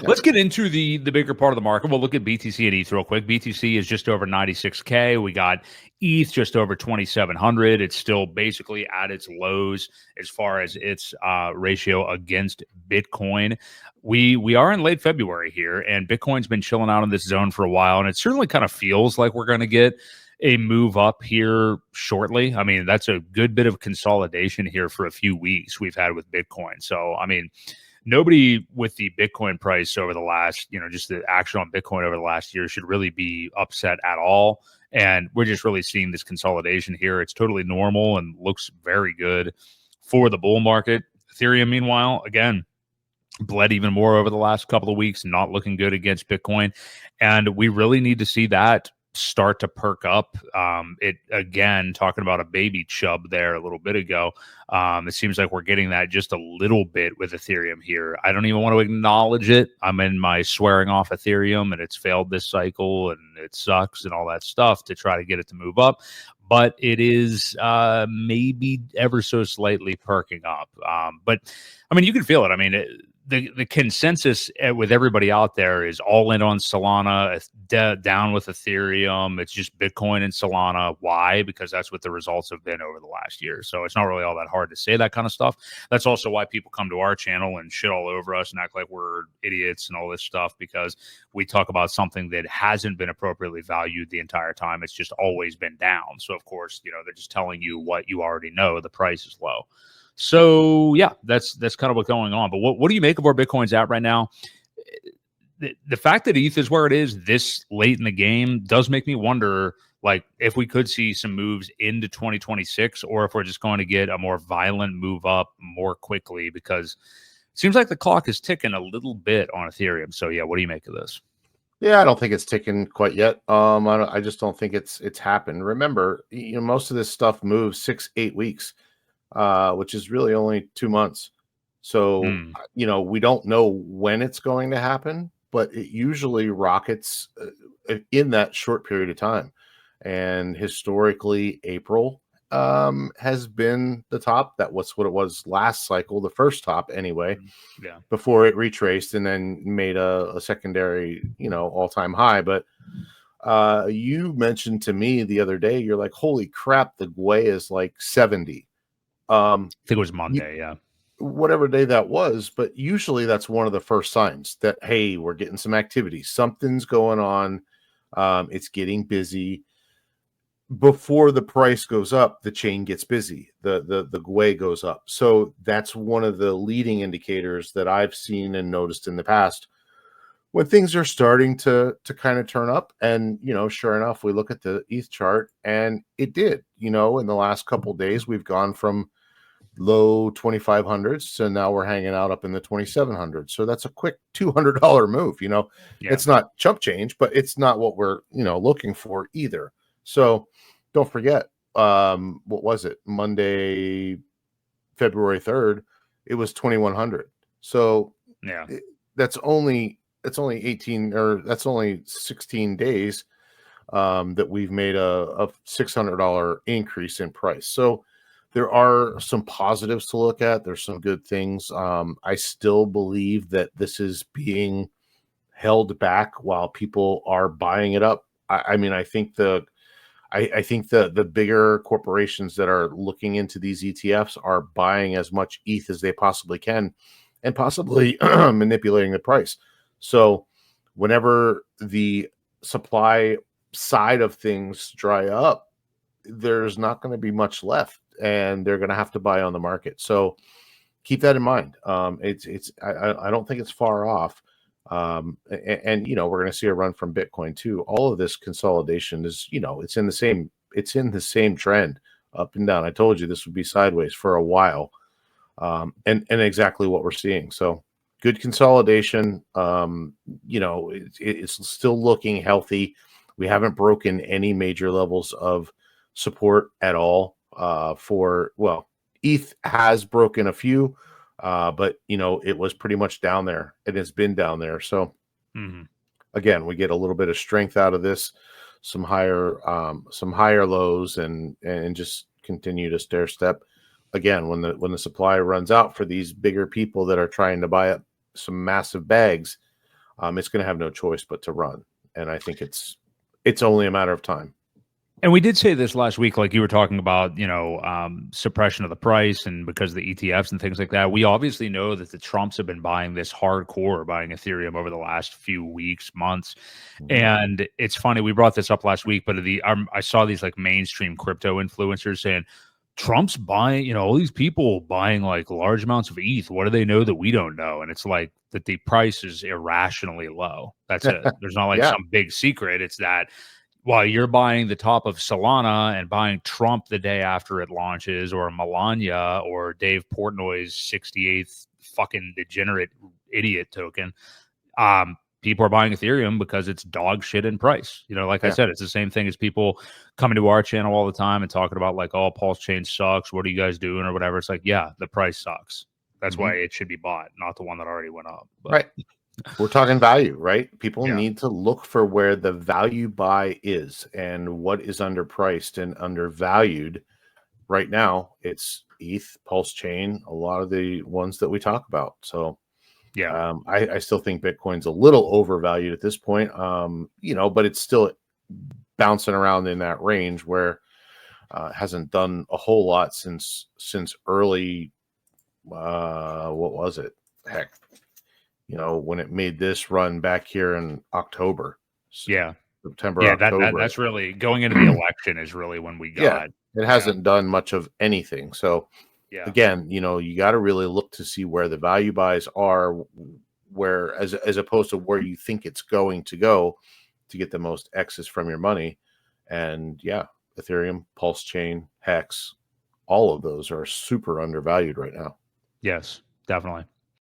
Let's get into the bigger part of the market. We'll look at BTC and ETH real quick. BTC is just over 96K. We got ETH just over 2,700. It's still basically at its lows as far as its ratio against Bitcoin. We are in late February here, and Bitcoin's been chilling out in this zone for a while, and it certainly kind of feels like we're going to get a move up here shortly. I mean, that's a good bit of consolidation here for a few weeks we've had with Bitcoin. So, I mean, nobody with the Bitcoin price over the last, just the action on Bitcoin over the last year should really be upset at all. And we're just really seeing this consolidation here. It's totally normal and looks very good for the bull market. Ethereum, meanwhile, again, bled even more over the last couple of weeks, not looking good against Bitcoin. And we really need to see that start to perk up. It again, talking about a baby chub there a little bit ago. It seems like we're getting that just a little bit with Ethereum here. I don't even want to acknowledge it. I'm in my swearing off Ethereum, and it's failed this cycle, and it sucks and all that stuff to try to get it to move up. But it is maybe ever so slightly perking up. But I mean, you can feel it. I mean, the consensus with everybody out there is all in on Solana, down with Ethereum. It's just Bitcoin and Solana. Why? Because that's what the results have been over the last year. So it's not really all that hard to say that kind of stuff. That's also why people come to our channel and shit all over us and act like we're idiots and all this stuff, because we talk about something that hasn't been appropriately valued the entire time. It's just always been down. So of course, they're just telling you what you already know. The price is low. So yeah, that's kind of what's going on. But what do you make of where Bitcoin's at right now? The fact that ETH is where it is this late in the game does make me wonder, like, if we could see some moves into 2026, or if we're just going to get a more violent move up more quickly, because it seems like the clock is ticking a little bit on Ethereum. So yeah, what do you make of this? Yeah, I don't think it's ticking quite yet. I just don't think it's happened. Remember, most of this stuff moves 6-8 weeks. Which is really only 2 months. So, we don't know when it's going to happen, but it usually rockets in that short period of time. And historically, April has been the top. That was what it was last cycle, the first top anyway, before it retraced and then made a secondary, all-time high. But you mentioned to me the other day, you're like, holy crap, the Gwei is like 70. I think it was Monday, whatever day that was, but usually that's one of the first signs that, hey, we're getting some activity, something's going on, it's getting busy. Before the price goes up, the chain gets busy, the Gwei goes up. So that's one of the leading indicators that I've seen and noticed in the past when things are starting to kind of turn up. And sure enough, we look at the ETH chart and it did. In the last couple of days, we've gone from low 2,500s to now we're hanging out up in the 2,700s. So that's a quick $200 move. It's not chump change, but it's not what we're looking for either. So don't forget, what was it, Monday, February 3rd, it was 2,100. So that's only 18, or that's only 16 days that we've made a $600 increase in price. So there are some positives to look at. There's some good things. I still believe that this is being held back while people are buying it up. I mean, I think the bigger corporations that are looking into these ETFs are buying as much ETH as they possibly can, and possibly manipulating the price. So whenever the supply side of things dry up, there's not going to be much left, and they're going to have to buy on the market. So keep that in mind. I don't think it's far off. And we're going to see a run from Bitcoin too. All of this consolidation is, it's in the same trend, up and down. I told you this would be sideways for a while. And exactly what we're seeing. So good consolidation. It's still looking healthy. We haven't broken any major levels of support at all. ETH has broken a few, but it was pretty much down there, and it's been down there. So again, we get a little bit of strength out of this, some higher lows, and just continue to stair step. Again, when the supply runs out for these bigger people that are trying to buy up some massive bags, it's going to have no choice but to run. And I think it's only a matter of time. And we did say this last week, like you were talking about, suppression of the price and because of the ETFs and things like that. We obviously know that the Trumps have been buying this hardcore, buying Ethereum over the last few weeks, months. And it's funny, we brought this up last week, but I saw these like mainstream crypto influencers saying, Trump's buying, all these people buying like large amounts of ETH. What do they know that we don't know? And it's like that the price is irrationally low. That's it. There's not like Yeah. some big secret. It's that while you're buying the top of Solana and buying Trump the day after it launches, or Melania or Dave Portnoy's 68th fucking degenerate idiot token, people are buying Ethereum because it's dog shit in price. Like I said, it's the same thing as people coming to our channel all the time and talking about like, oh, Pulse Chain sucks. What are you guys doing or whatever? It's like, yeah, the price sucks. That's why it should be bought, not the one that already went up. But. Right. We're talking value, right? People Yeah. need to look for where the value buy is and what is underpriced and undervalued. Right now, it's ETH, Pulse Chain, a lot of the ones that we talk about. So, yeah, I still think Bitcoin's a little overvalued at this point, but it's still bouncing around in that range where it hasn't done a whole lot since early. What was it? Heck, when it made this run back here in October. Yeah. September, Yeah, October. that's really going into the election is really when we got. It hasn't done much of anything. So again, you got to really look to see where the value buys are, where as opposed to where you think it's going to go to get the most X's from your money. And Ethereum, Pulse Chain, Hex, all of those are super undervalued right now. Yes, definitely.